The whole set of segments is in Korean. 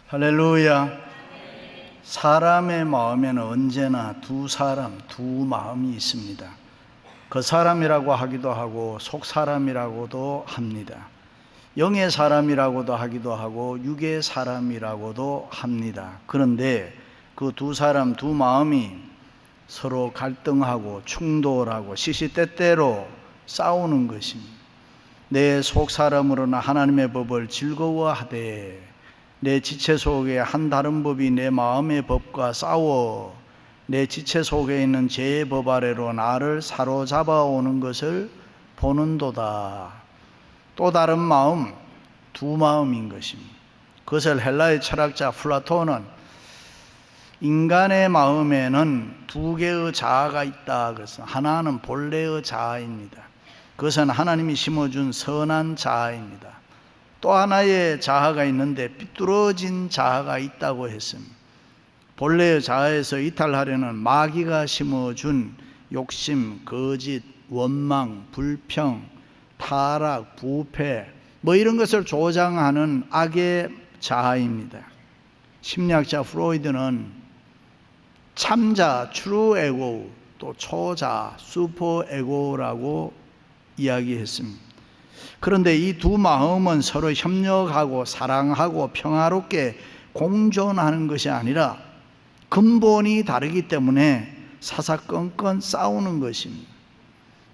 할렐루야. 사람의 마음에는 언제나 두 사람, 두 마음이 있습니다. 그 사람이라고 하기도 하고 속 사람이라고도 합니다. 영의 사람이라고도 하기도 하고 육의 사람이라고도 합니다. 그런데 그 두 사람, 두 마음이 서로 갈등하고 충돌하고 시시때때로 싸우는 것입니다. 내 속 사람으로는 하나님의 법을 즐거워하되 내 지체 속에 한 다른 법이 내 마음의 법과 싸워 내 지체 속에 있는 죄의 법 아래로 나를 사로잡아 오는 것을 보는도다. 또 다른 마음, 두 마음인 것입니다. 그것을 헬라의 철학자 플라톤은 인간의 마음에는 두 개의 자아가 있다. 그래서 하나는 본래의 자아입니다. 그것은 하나님이 심어준 선한 자아입니다. 또 하나의 자아가 있는데 삐뚤어진 자아가 있다고 했습니다. 본래의 자아에서 이탈하려는 마귀가 심어준 욕심, 거짓, 원망, 불평, 타락, 부패 이런 것을 조장하는 악의 자아입니다. 심리학자 프로이드는 참자, 트루 에고, 또 초자, 슈퍼 에고라고 이야기했습니다. 그런데 이 두 마음은 서로 협력하고 사랑하고 평화롭게 공존하는 것이 아니라 근본이 다르기 때문에 사사건건 싸우는 것입니다.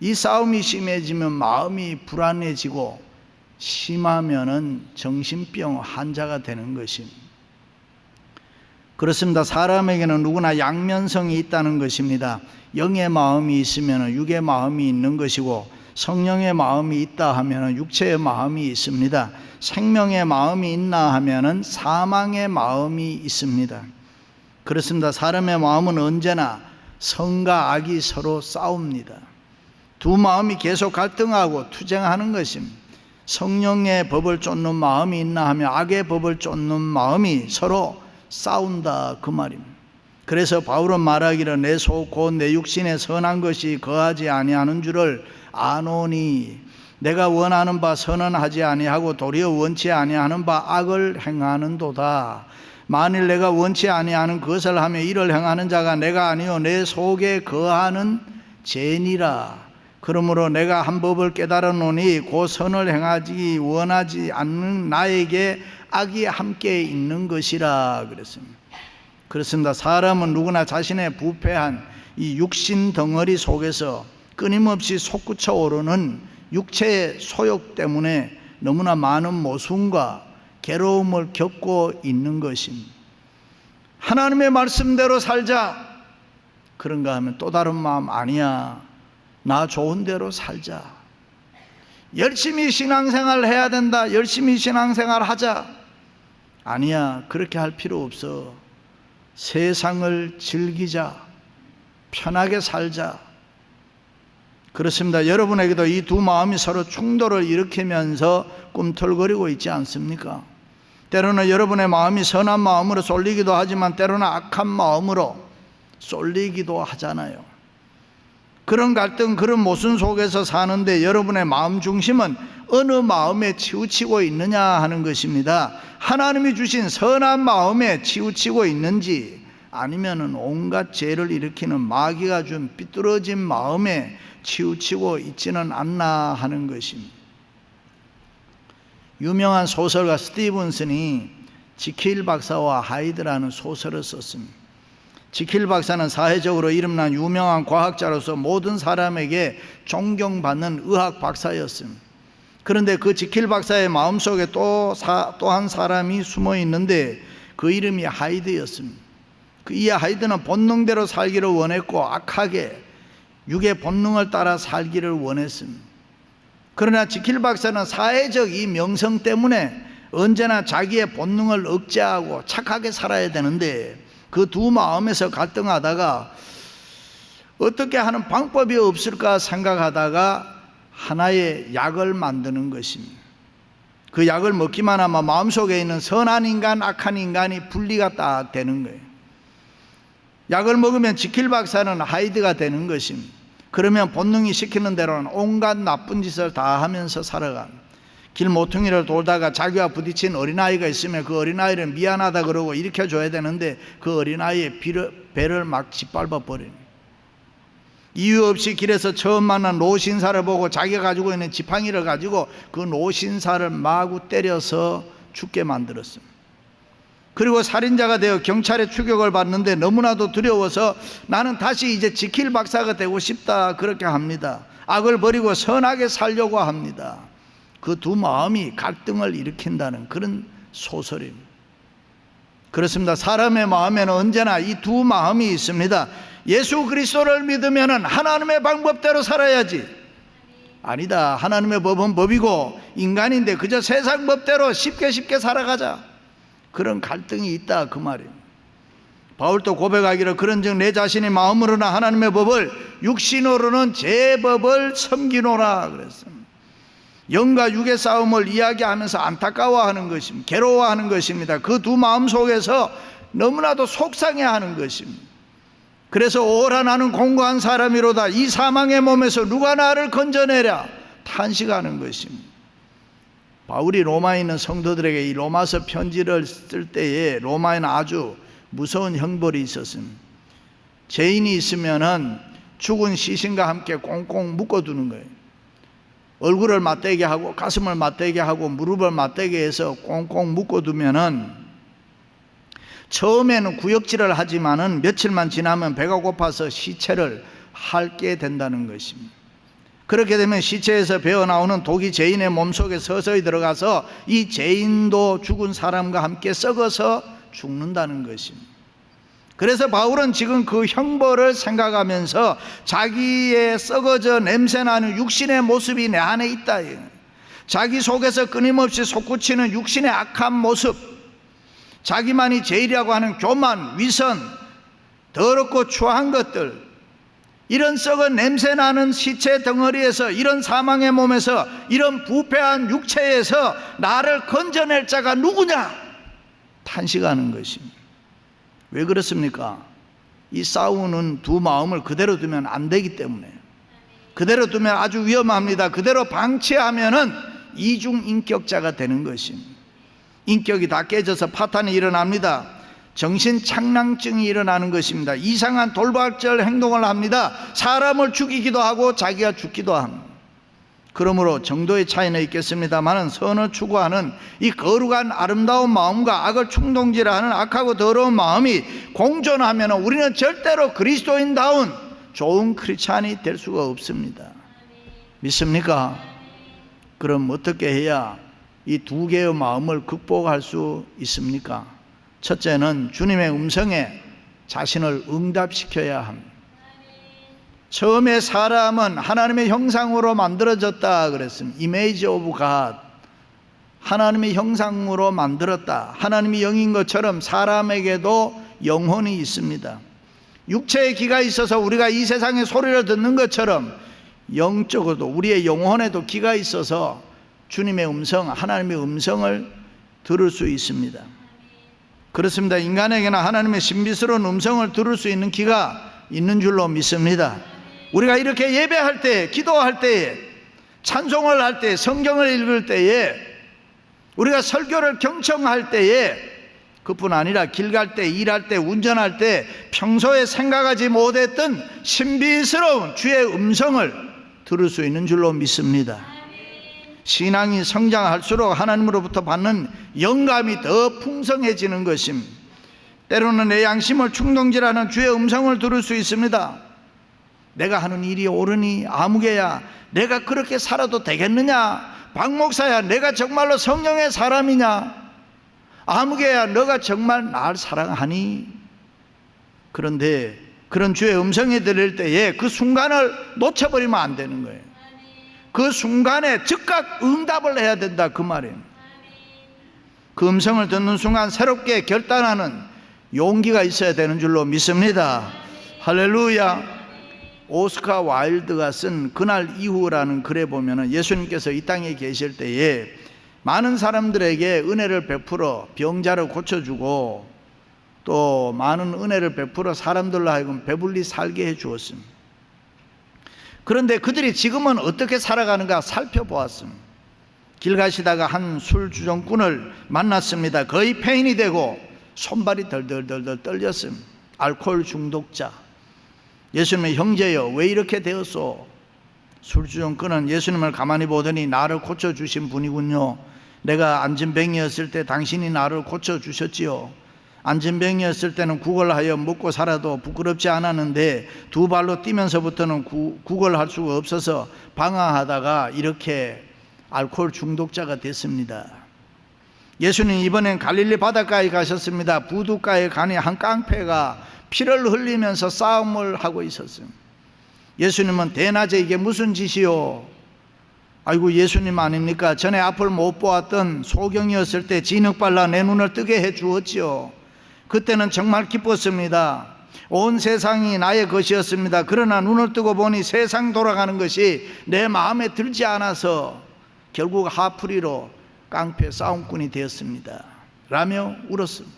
이 싸움이 심해지면 마음이 불안해지고 심하면은 정신병 환자가 되는 것입니다. 그렇습니다. 사람에게는 누구나 양면성이 있다는 것입니다. 영의 마음이 있으면 육의 마음이 있는 것이고 성령의 마음이 있다 하면 육체의 마음이 있습니다. 생명의 마음이 있나 하면 사망의 마음이 있습니다. 그렇습니다. 사람의 마음은 언제나 선과 악이 서로 싸웁니다. 두 마음이 계속 갈등하고 투쟁하는 것입니다. 성령의 법을 쫓는 마음이 있나 하면 악의 법을 쫓는 마음이 서로 싸운다 그 말입니다. 그래서 바울은 말하기를 내 속 곧 내 육신에 선한 것이 거하지 아니하는 줄을 아노니 내가 원하는 바 선은 하지 아니하고 도리어 원치 아니하는 바 악을 행하는도다. 만일 내가 원치 아니하는 그것을 하며 이를 행하는 자가 내가 아니요 내 속에 거하는 죄니라. 그러므로 내가 한 법을 깨달았노니 곧 선을 행하지 원하지 않는 나에게 악이 함께 있는 것이라 그랬습니다. 그렇습니다. 사람은 누구나 자신의 부패한 이 육신 덩어리 속에서 끊임없이 솟구쳐 오르는 육체의 소욕 때문에 너무나 많은 모순과 괴로움을 겪고 있는 것입니다. 하나님의 말씀대로 살자. 그런가 하면 또 다른 마음 아니야. 나 좋은 대로 살자. 열심히 신앙생활 해야 된다. 열심히 신앙생활 하자. 아니야. 그렇게 할 필요 없어. 세상을 즐기자. 편하게 살자. 그렇습니다. 여러분에게도 이 두 마음이 서로 충돌을 일으키면서 꿈틀거리고 있지 않습니까? 때로는 여러분의 마음이 선한 마음으로 쏠리기도 하지만 때로는 악한 마음으로 쏠리기도 하잖아요. 그런 갈등, 그런 모순 속에서 사는데 여러분의 마음 중심은 어느 마음에 치우치고 있느냐 하는 것입니다. 하나님이 주신 선한 마음에 치우치고 있는지, 아니면은 온갖 죄를 일으키는 마귀가 준 삐뚤어진 마음에 치우치고 있지는 않나 하는 것입니다. 유명한 소설가 스티븐슨이 지킬 박사와 하이드라는 소설을 썼습니다. 지킬 박사는 사회적으로 이름난 유명한 과학자로서 모든 사람에게 존경받는 의학 박사였습니다. 그런데 그 지킬 박사의 마음속에 또 한 사람이 숨어 있는데 그 이름이 하이드였습니다. 이 하이드는 본능대로 살기를 원했고 악하게 육의 본능을 따라 살기를 원했습니다. 그러나 지킬 박사는 사회적 이 명성 때문에 언제나 자기의 본능을 억제하고 착하게 살아야 되는데 그 두 마음에서 갈등하다가 어떻게 하는 방법이 없을까 생각하다가 하나의 약을 만드는 것입니다. 그 약을 먹기만 하면 마음속에 있는 선한 인간, 악한 인간이 분리가 딱 되는 거예요. 약을 먹으면 지킬 박사는 하이드가 되는 것입니다. 그러면 본능이 시키는 대로는 온갖 나쁜 짓을 다 하면서 살아갑니다. 길 모퉁이를 돌다가 자기와 부딪힌 어린아이가 있으면 그 어린아이를 미안하다 그러고 일으켜줘야 되는데 그 어린아이의 배를 막 짓밟아 버립니다. 이유 없이 길에서 처음 만난 노신사를 보고 자기가 가지고 있는 지팡이를 가지고 그 노신사를 마구 때려서 죽게 만들었습니다. 그리고 살인자가 되어 경찰의 추격을 받는데 너무나도 두려워서 나는 다시 이제 지킬 박사가 되고 싶다 그렇게 합니다. 악을 버리고 선하게 살려고 합니다. 그 두 마음이 갈등을 일으킨다는 그런 소설입니다. 그렇습니다. 사람의 마음에는 언제나 이 두 마음이 있습니다. 예수 그리스도를 믿으면 하나님의 방법대로 살아야지, 아니다, 하나님의 법은 법이고 인간인데 그저 세상 법대로 쉽게 살아가자, 그런 갈등이 있다 그 말입니다. 바울도 고백하기를 그런즉 내 자신이 마음으로나 하나님의 법을, 육신으로는 제 법을 섬기노라 그랬습니다. 영과 육의 싸움을 이야기하면서 안타까워하는 것입니다. 괴로워하는 것입니다. 그 두 마음 속에서 너무나도 속상해하는 것입니다. 그래서 오라 나는 공고한 사람이로다, 이 사망의 몸에서 누가 나를 건져내랴 탄식하는 것입니다. 바울이 로마에 있는 성도들에게 이 로마서 편지를 쓸 때에 로마에는 아주 무서운 형벌이 있었습니다. 죄인이 있으면은 죽은 시신과 함께 꽁꽁 묶어두는 거예요. 얼굴을 맞대게 하고 가슴을 맞대게 하고 무릎을 맞대게 해서 꽁꽁 묶어두면은 처음에는 구역질을 하지만은 며칠만 지나면 배가 고파서 시체를 핥게 된다는 것입니다. 그렇게 되면 시체에서 배어나오는 독이 죄인의 몸속에 서서히 들어가서 이 죄인도 죽은 사람과 함께 썩어서 죽는다는 것입니다. 그래서 바울은 지금 그 형벌을 생각하면서 자기의 썩어져 냄새나는 육신의 모습이 내 안에 있다, 자기 속에서 끊임없이 솟구치는 육신의 악한 모습, 자기만이 죄이라고 하는 교만, 위선, 더럽고 추한 것들, 이런 썩은 냄새나는 시체 덩어리에서, 이런 사망의 몸에서, 이런 부패한 육체에서 나를 건져낼 자가 누구냐 탄식하는 것입니다. 왜 그렇습니까? 이 싸우는 두 마음을 그대로 두면 안 되기 때문에. 그대로 두면 아주 위험합니다. 그대로 방치하면은 이중인격자가 되는 것입니다. 인격이 다 깨져서 파탄이 일어납니다. 정신착란증이 일어나는 것입니다. 이상한 돌발적 행동을 합니다. 사람을 죽이기도 하고 자기가 죽기도 합니다. 그러므로 정도의 차이는 있겠습니다만 선을 추구하는 이 거룩한 아름다운 마음과 악을 충동질하는 악하고 더러운 마음이 공존하면 우리는 절대로 그리스도인다운 좋은 크리스찬이 될 수가 없습니다. 믿습니까? 그럼 어떻게 해야 이 두 개의 마음을 극복할 수 있습니까? 첫째는 주님의 음성에 자신을 응답시켜야 합니다. 처음에 사람은 하나님의 형상으로 만들어졌다 그랬습니다. Image of God, 하나님의 형상으로 만들었다. 하나님이 영인 것처럼 사람에게도 영혼이 있습니다. 육체의 귀가 있어서 우리가 이 세상의 소리를 듣는 것처럼 영적으로도 우리의 영혼에도 귀가 있어서 주님의 음성, 하나님의 음성을 들을 수 있습니다. 그렇습니다. 인간에게나 하나님의 신비스러운 음성을 들을 수 있는 귀가 있는 줄로 믿습니다. 우리가 이렇게 예배할 때, 기도할 때에, 찬송을 할 때, 성경을 읽을 때에, 우리가 설교를 경청할 때에, 그뿐 아니라 길 갈 때, 일할 때, 운전할 때 평소에 생각하지 못했던 신비스러운 주의 음성을 들을 수 있는 줄로 믿습니다. 신앙이 성장할수록 하나님으로부터 받는 영감이 더 풍성해지는 것입니다. 때로는 내 양심을 충동질하는 주의 음성을 들을 수 있습니다. 내가 하는 일이 옳으니 아무개야, 내가 그렇게 살아도 되겠느냐? 박 목사야, 내가 정말로 성령의 사람이냐? 아무개야, 너가 정말 날 사랑하니? 그런데 그런 주의 음성이 들릴 때에 그 순간을 놓쳐버리면 안 되는 거예요. 그 순간에 즉각 응답을 해야 된다, 그 말이에요. 그 음성을 듣는 순간 새롭게 결단하는 용기가 있어야 되는 줄로 믿습니다. 할렐루야. 오스카 와일드가 쓴 그날 이후라는 글에 보면 예수님께서 이 땅에 계실 때에 많은 사람들에게 은혜를 베풀어 병자를 고쳐주고 또 많은 은혜를 베풀어 사람들로 하여금 배불리 살게 해 주었습니다. 그런데 그들이 지금은 어떻게 살아가는가 살펴보았습니다. 길 가시다가 한 술주정꾼을 만났습니다. 거의 폐인이 되고 손발이 덜덜덜 떨렸습니다. 알코올 중독자. 예수님의 형제여, 왜 이렇게 되었소? 술주정꾼은 예수님을 가만히 보더니 나를 고쳐주신 분이군요. 내가 안진뱅이였을 때 당신이 나를 고쳐주셨지요. 안진뱅이였을 때는 구걸하여 먹고 살아도 부끄럽지 않았는데 두 발로 뛰면서부터는 구걸할 수가 없어서 방황하다가 이렇게 알코올 중독자가 됐습니다. 예수님 이번엔 갈릴리 바닷가에 가셨습니다. 부둣가에 가니 한 깡패가 피를 흘리면서 싸움을 하고 있었습니다. 예수님은 대낮에 이게 무슨 짓이요? 아이고 예수님 아닙니까? 전에 앞을 못 보았던 소경이었을 때 진흙발라 내 눈을 뜨게 해 주었지요. 그때는 정말 기뻤습니다. 온 세상이 나의 것이었습니다. 그러나 눈을 뜨고 보니 세상 돌아가는 것이 내 마음에 들지 않아서 결국 하프리로 깡패 싸움꾼이 되었습니다 라며 울었습니다.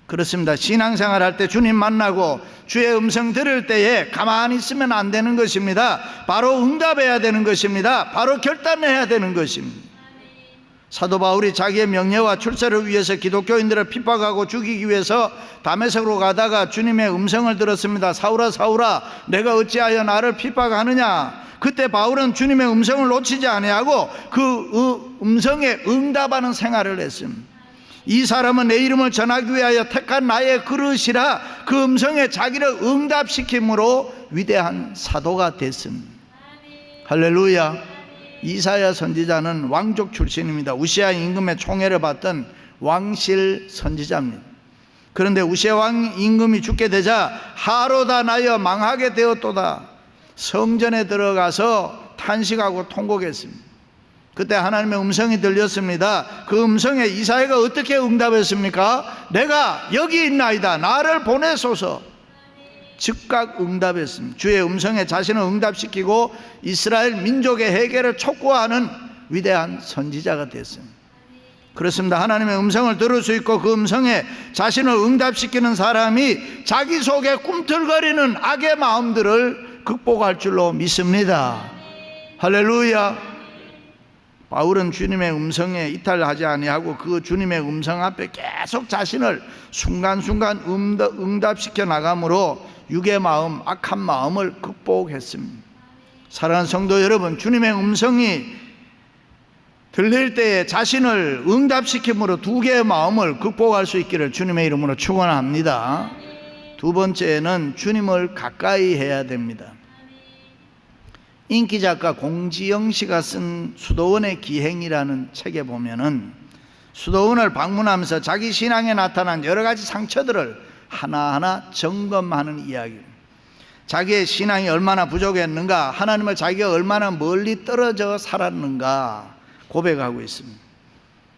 그렇습니다. 신앙생활 할 때 주님 만나고 주의 음성 들을 때에 가만히 있으면 안 되는 것입니다. 바로 응답해야 되는 것입니다. 바로 결단해야 되는 것입니다. 사도 바울이 자기의 명예와 출세를 위해서 기독교인들을 핍박하고 죽이기 위해서 다메섹으로 가다가 주님의 음성을 들었습니다. 사울아 사울아, 내가 어찌하여 나를 핍박하느냐? 그때 바울은 주님의 음성을 놓치지 아니하고 그 음성에 응답하는 생활을 했습니다. 이 사람은 내 이름을 전하기 위하여 택한 나의 그릇이라 그 음성에 자기를 응답시킴으로 위대한 사도가 됐습니다. 할렐루야. 이사야 선지자는 왕족 출신입니다. 우시아 임금의 총애를 받던 왕실 선지자입니다. 그런데 우시아 왕 임금이 죽게 되자 하로다 나여 망하게 되었도다. 성전에 들어가서 탄식하고 통곡했습니다. 그때 하나님의 음성이 들렸습니다. 그 음성에 이사야가 어떻게 응답했습니까? 내가 여기 있나이다, 나를 보내소서. 즉각 응답했습니다. 주의 음성에 자신을 응답시키고 이스라엘 민족의 해결을 촉구하는 위대한 선지자가 됐습니다. 그렇습니다. 하나님의 음성을 들을 수 있고 그 음성에 자신을 응답시키는 사람이 자기 속에 꿈틀거리는 악의 마음들을 극복할 줄로 믿습니다. 할렐루야. 바울은 주님의 음성에 이탈하지 아니하고 그 주님의 음성 앞에 계속 자신을 순간순간 응답시켜 나감으로 육의 마음, 악한 마음을 극복했습니다. 사랑하는 성도 여러분, 주님의 음성이 들릴 때에 자신을 응답시킴으로 두 개의 마음을 극복할 수 있기를 주님의 이름으로 축원합니다. 두 번째는 주님을 가까이 해야 됩니다. 인기작가 공지영 씨가 쓴 수도원의 기행이라는 책에 보면은 수도원을 방문하면서 자기 신앙에 나타난 여러 가지 상처들을 하나하나 점검하는 이야기입니다. 자기의 신앙이 얼마나 부족했는가, 하나님을 자기가 얼마나 멀리 떨어져 살았는가 고백하고 있습니다.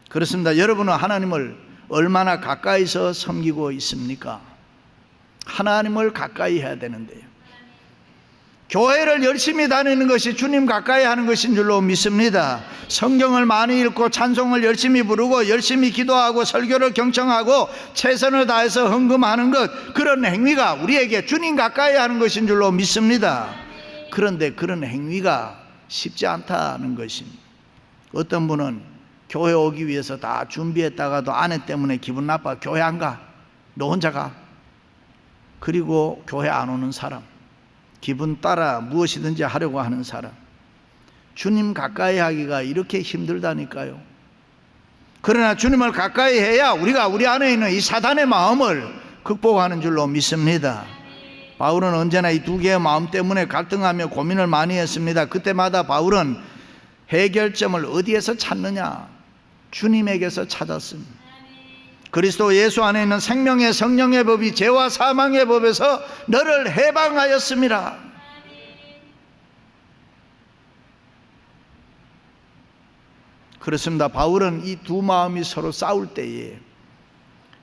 그렇습니다. 여러분은 하나님을 얼마나 가까이서 섬기고 있습니까? 하나님을 가까이 해야 되는데요. 교회를 열심히 다니는 것이 주님 가까이 하는 것인 줄로 믿습니다. 성경을 많이 읽고 찬송을 열심히 부르고 열심히 기도하고 설교를 경청하고 최선을 다해서 헌금하는 것, 그런 행위가 우리에게 주님 가까이 하는 것인 줄로 믿습니다. 그런데 그런 행위가 쉽지 않다는 것입니다. 어떤 분은 교회 오기 위해서 다 준비했다가도 아내 때문에 기분 나빠 교회 안 가. 너 혼자 가. 그리고 교회 안 오는 사람, 기분 따라 무엇이든지 하려고 하는 사람, 주님 가까이 하기가 이렇게 힘들다니까요. 그러나 주님을 가까이 해야 우리가 우리 안에 있는 이 사단의 마음을 극복하는 줄로 믿습니다. 바울은 언제나 이 두 개의 마음 때문에 갈등하며 고민을 많이 했습니다. 그때마다 바울은 해결점을 어디에서 찾느냐? 주님에게서 찾았습니다. 그리스도 예수 안에 있는 생명의 성령의 법이 죄와 사망의 법에서 너를 해방하였습니다. 그렇습니다. 바울은 이 두 마음이 서로 싸울 때에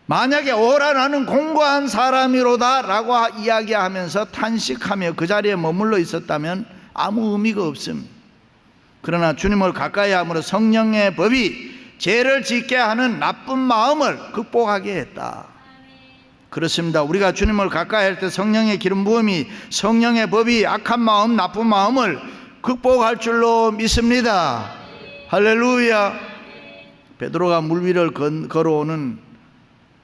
만약에 오라 나는 공고한 사람이로다 라고 이야기하면서 탄식하며 그 자리에 머물러 있었다면 아무 의미가 없습니다. 그러나 주님을 가까이 함으로 성령의 법이 죄를 짓게 하는 나쁜 마음을 극복하게 했다. 그렇습니다. 우리가 주님을 가까이 할 때 성령의 기름 부음이, 성령의 법이 악한 마음, 나쁜 마음을 극복할 줄로 믿습니다. 할렐루야. 베드로가 물 위를 걸어오는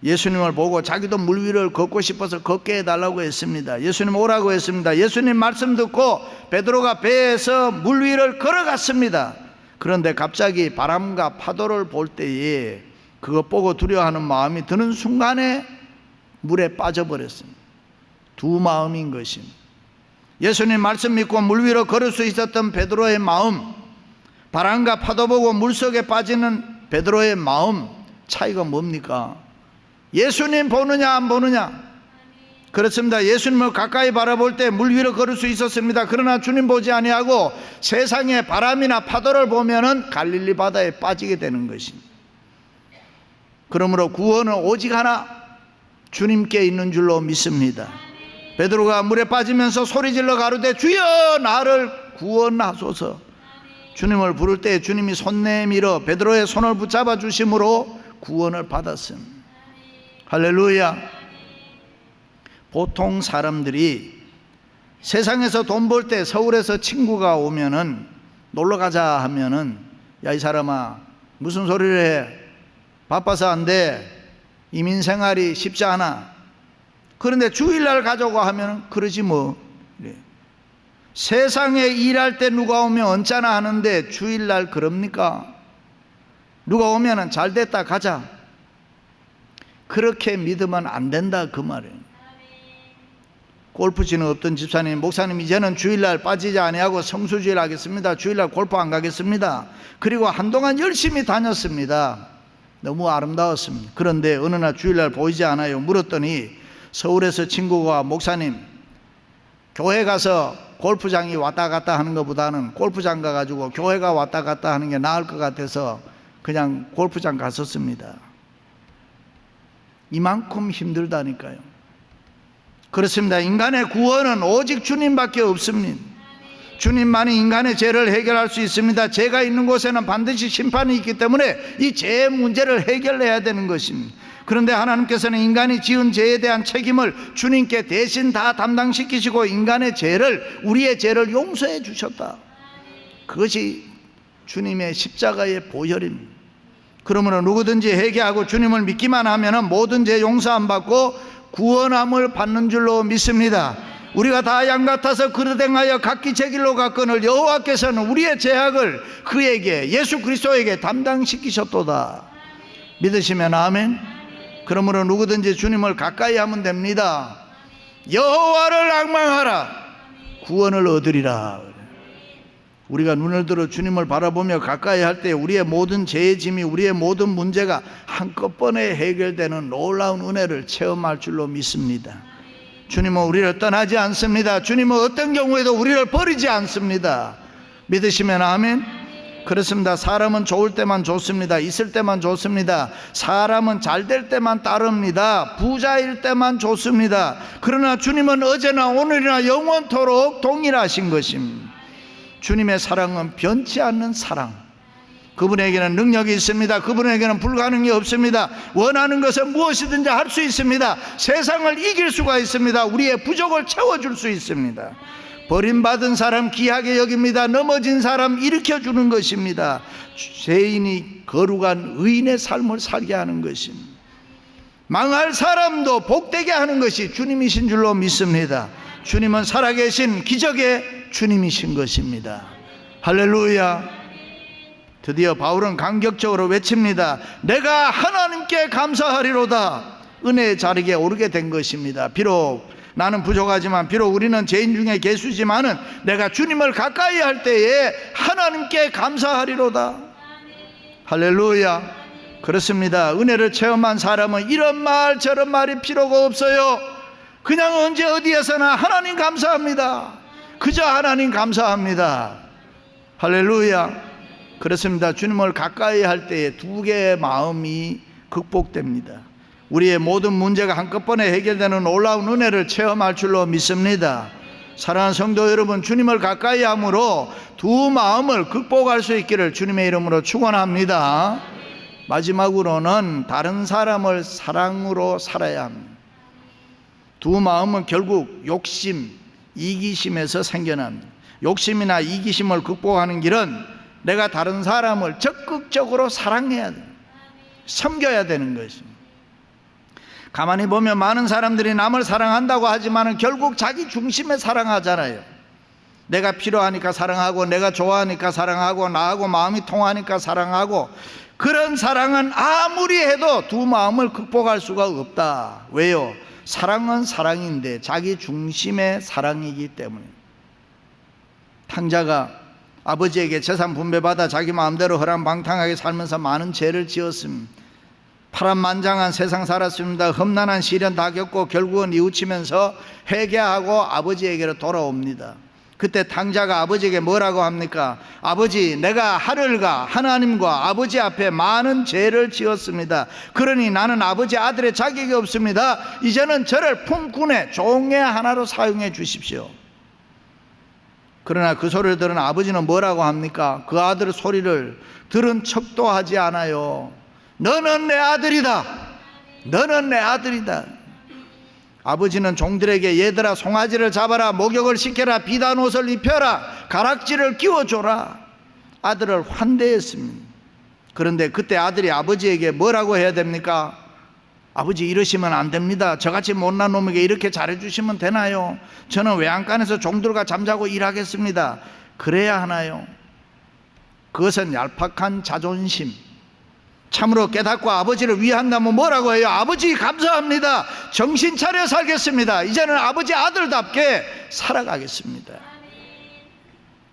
예수님을 보고 자기도 물 위를 걷고 싶어서 걷게 해달라고 했습니다. 예수님 오라고 했습니다. 예수님 말씀 듣고 베드로가 배에서 물 위를 걸어갔습니다. 그런데 갑자기 바람과 파도를 볼 때에 그것 보고 두려워하는 마음이 드는 순간에 물에 빠져버렸습니다. 두 마음인 것입니다. 예수님 말씀 믿고 물 위로 걸을 수 있었던 베드로의 마음, 바람과 파도 보고 물속에 빠지는 베드로의 마음 차이가 뭡니까? 예수님 보느냐 안 보느냐? 그렇습니다. 예수님을 가까이 바라볼 때 물 위로 걸을 수 있었습니다. 그러나 주님 보지 아니하고 세상의 바람이나 파도를 보면은 갈릴리 바다에 빠지게 되는 것입니다. 그러므로 구원은 오직 하나, 주님께 있는 줄로 믿습니다. 베드로가 물에 빠지면서 소리질러 가로되 주여 나를 구원하소서. 주님을 부를 때 주님이 손 내밀어 베드로의 손을 붙잡아 주심으로 구원을 받았습니다. 할렐루야. 보통 사람들이 세상에서 돈 벌 때 서울에서 친구가 오면은 놀러 가자 하면은 야 이 사람아 무슨 소리를 해? 바빠서 안 돼. 이민 생활이 쉽지 않아. 그런데 주일날 가자고 하면은 그러지 뭐. 그래. 세상에 일할 때 누가 오면 언짢아 하는데 주일날 그럽니까? 누가 오면은 잘 됐다 가자. 그렇게 믿으면 안 된다 그 말이에요. 골프 치는 어떤 집사님, 목사님 이제는 주일날 빠지지 아니하고 성수주일 하겠습니다. 주일날 골프 안 가겠습니다. 그리고 한동안 열심히 다녔습니다. 너무 아름다웠습니다. 그런데 어느 날 주일날 보이지 않아요. 물었더니 서울에서 친구가 목사님 교회 가서 골프장이 왔다 갔다 하는 것보다는 골프장 가가지고 교회가 왔다 갔다 하는 게 나을 것 같아서 그냥 골프장 갔었습니다. 이만큼 힘들다니까요. 그렇습니다. 인간의 구원은 오직 주님밖에 없습니다. 주님만이 인간의 죄를 해결할 수 있습니다. 죄가 있는 곳에는 반드시 심판이 있기 때문에 이 죄의 문제를 해결해야 되는 것입니다. 그런데 하나님께서는 인간이 지은 죄에 대한 책임을 주님께 대신 다 담당시키시고 인간의 죄를, 우리의 죄를 용서해 주셨다. 그것이 주님의 십자가의 보혈입니다. 그러므로 누구든지 회개하고 주님을 믿기만 하면 모든 죄 용서함 받고 구원함을 받는 줄로 믿습니다. 우리가 다 양 같아서 그릇 행하여 각기 제 길로 갔거늘 여호와께서는 우리의 죄악을 그에게, 예수 그리스도에게 담당시키셨도다. 믿으시면 아멘. 그러므로 누구든지 주님을 가까이 하면 됩니다. 여호와를 앙망하라 구원을 얻으리라. 우리가 눈을 들어 주님을 바라보며 가까이 할 때 우리의 모든 죄의 짐이, 우리의 모든 문제가 한꺼번에 해결되는 놀라운 은혜를 체험할 줄로 믿습니다. 주님은 우리를 떠나지 않습니다. 주님은 어떤 경우에도 우리를 버리지 않습니다. 믿으시면 아멘. 그렇습니다. 사람은 좋을 때만 좋습니다. 있을 때만 좋습니다. 사람은 잘 될 때만 따릅니다. 부자일 때만 좋습니다. 그러나 주님은 어제나 오늘이나 영원토록 동일하신 것입니다. 주님의 사랑은 변치 않는 사랑. 그분에게는 능력이 있습니다. 그분에게는 불가능이 없습니다. 원하는 것은 무엇이든지 할 수 있습니다. 세상을 이길 수가 있습니다. 우리의 부족을 채워줄 수 있습니다. 버림받은 사람 귀하게 여깁니다. 넘어진 사람 일으켜주는 것입니다. 죄인이 거룩한 의인의 삶을 살게 하는 것입니다. 망할 사람도 복되게 하는 것이 주님이신 줄로 믿습니다. 주님은 살아계신 기적의 주님이신 것입니다. 할렐루야. 드디어 바울은 감격적으로 외칩니다. 내가 하나님께 감사하리로다. 은혜의 자리에 오르게 된 것입니다. 비록 나는 부족하지만, 비록 우리는 죄인 중에 괴수지만은 내가 주님을 가까이 할 때에 하나님께 감사하리로다. 할렐루야. 그렇습니다. 은혜를 체험한 사람은 이런 말 저런 말이 필요가 없어요. 그냥 언제 어디에서나 하나님 감사합니다. 그저 하나님 감사합니다. 할렐루야. 그렇습니다. 주님을 가까이 할 때에 두 개의 마음이 극복됩니다. 우리의 모든 문제가 한꺼번에 해결되는 놀라운 은혜를 체험할 줄로 믿습니다. 사랑하는 성도 여러분, 주님을 가까이 함으로 두 마음을 극복할 수 있기를 주님의 이름으로 축원합니다. 마지막으로는 다른 사람을 사랑으로 살아야 합니다. 두 마음은 결국 욕심, 이기심에서 생겨납니다. 욕심이나 이기심을 극복하는 길은 내가 다른 사람을 적극적으로 사랑해야 돼요. 섬겨야 되는 것입니다. 가만히 보면 많은 사람들이 남을 사랑한다고 하지만 결국 자기 중심에 사랑하잖아요. 내가 필요하니까 사랑하고, 내가 좋아하니까 사랑하고, 나하고 마음이 통하니까 사랑하고. 그런 사랑은 아무리 해도 두 마음을 극복할 수가 없다. 왜요? 사랑은 사랑인데 자기 중심의 사랑이기 때문에. 탕자가 아버지에게 재산 분배받아 자기 마음대로 허랑방탕하게 살면서 많은 죄를 지었습니다. 파란만장한 세상 살았습니다. 험난한 시련 다 겪고 결국은 뉘우치면서 회개하고 아버지에게로 돌아옵니다. 그때 탕자가 아버지에게 뭐라고 합니까? 아버지, 내가 하늘과 하나님과 아버지 앞에 많은 죄를 지었습니다. 그러니 나는 아버지 아들의 자격이 없습니다. 이제는 저를 품꾼의 종의 하나로 사용해 주십시오. 그러나 그 소리를 들은 아버지는 뭐라고 합니까? 그 아들의 소리를 들은 척도 하지 않아요. 너는 내 아들이다. 너는 내 아들이다. 아버지는 종들에게 얘들아 송아지를 잡아라, 목욕을 시켜라, 비단 옷을 입혀라, 가락지를 끼워줘라. 아들을 환대했습니다. 그런데 그때 아들이 아버지에게 뭐라고 해야 됩니까? 아버지, 이러시면 안 됩니다. 저같이 못난 놈에게 이렇게 잘해주시면 되나요? 저는 외양간에서 종들과 잠자고 일하겠습니다. 그래야 하나요? 그것은 얄팍한 자존심. 참으로 깨닫고 아버지를 위한다면 뭐라고 해요? 아버지 감사합니다. 정신 차려 살겠습니다. 이제는 아버지 아들답게 살아가겠습니다.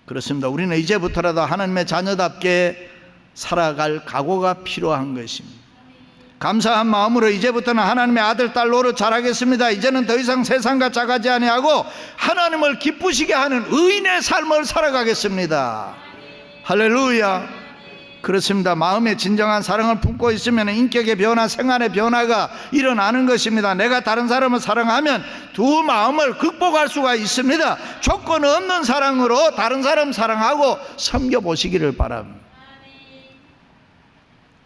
그렇습니다. 우리는 이제부터라도 하나님의 자녀답게 살아갈 각오가 필요한 것입니다. 감사한 마음으로 이제부터는 하나님의 아들, 딸 노릇 잘하겠습니다. 이제는 더 이상 세상과 작아지 아니하고 하나님을 기쁘시게 하는 의인의 삶을 살아가겠습니다. 할렐루야. 그렇습니다. 마음에 진정한 사랑을 품고 있으면 인격의 변화, 생활의 변화가 일어나는 것입니다. 내가 다른 사람을 사랑하면 두 마음을 극복할 수가 있습니다. 조건 없는 사랑으로 다른 사람 사랑하고 섬겨보시기를 바랍니다.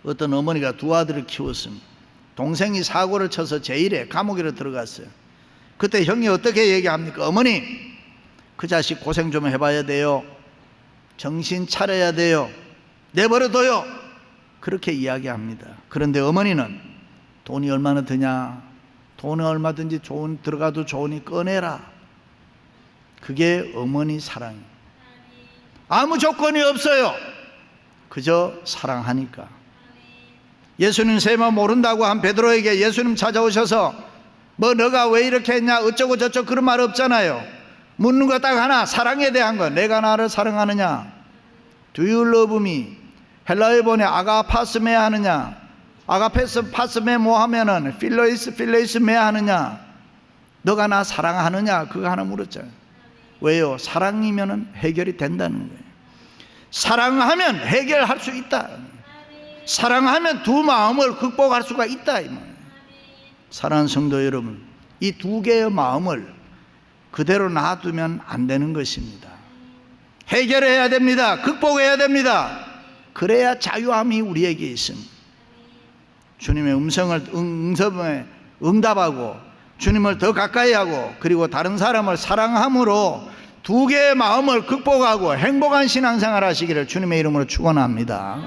어떤 어머니가 두 아들을 키웠습니다. 동생이 사고를 쳐서 제1회 감옥에 들어갔어요. 그때 형이 어떻게 얘기합니까? 어머니, 그 자식 고생 좀 해봐야 돼요. 정신 차려야 돼요. 내버려둬요. 그렇게 이야기합니다. 그런데 어머니는 돈이 얼마나 드냐, 돈이 얼마든지 들어가도 좋으니 꺼내라. 그게 어머니 사랑이에요. 아무 조건이 없어요. 그저 사랑하니까. 예수님 세마 모른다고 한 베드로에게 예수님 찾아오셔서 뭐 너가 왜 이렇게 했냐 어쩌고 저쩌고 그런 말 없잖아요. 묻는 거 딱 하나, 사랑에 대한 거. 내가 나를 사랑하느냐? Do you love me? 헬라어에 보니 아가파스메 하느냐? 아가페스 파스메 뭐 하면은 필레이스 메 하느냐? 너가 나 사랑하느냐? 그거 하나 물었잖아요. 왜요? 사랑이면은 해결이 된다는 거예요. 사랑하면 해결할 수 있다. 사랑하면 두 마음을 극복할 수가 있다. 사랑하는 성도 여러분, 이 두 개의 마음을 그대로 놔두면 안 되는 것입니다. 해결해야 됩니다. 극복해야 됩니다. 그래야 자유함이 우리에게 있습니다. 주님의 음성에 응답하고 주님을 더 가까이 하고 그리고 다른 사람을 사랑함으로 두 개의 마음을 극복하고 행복한 신앙생활 하시기를 주님의 이름으로 축원합니다.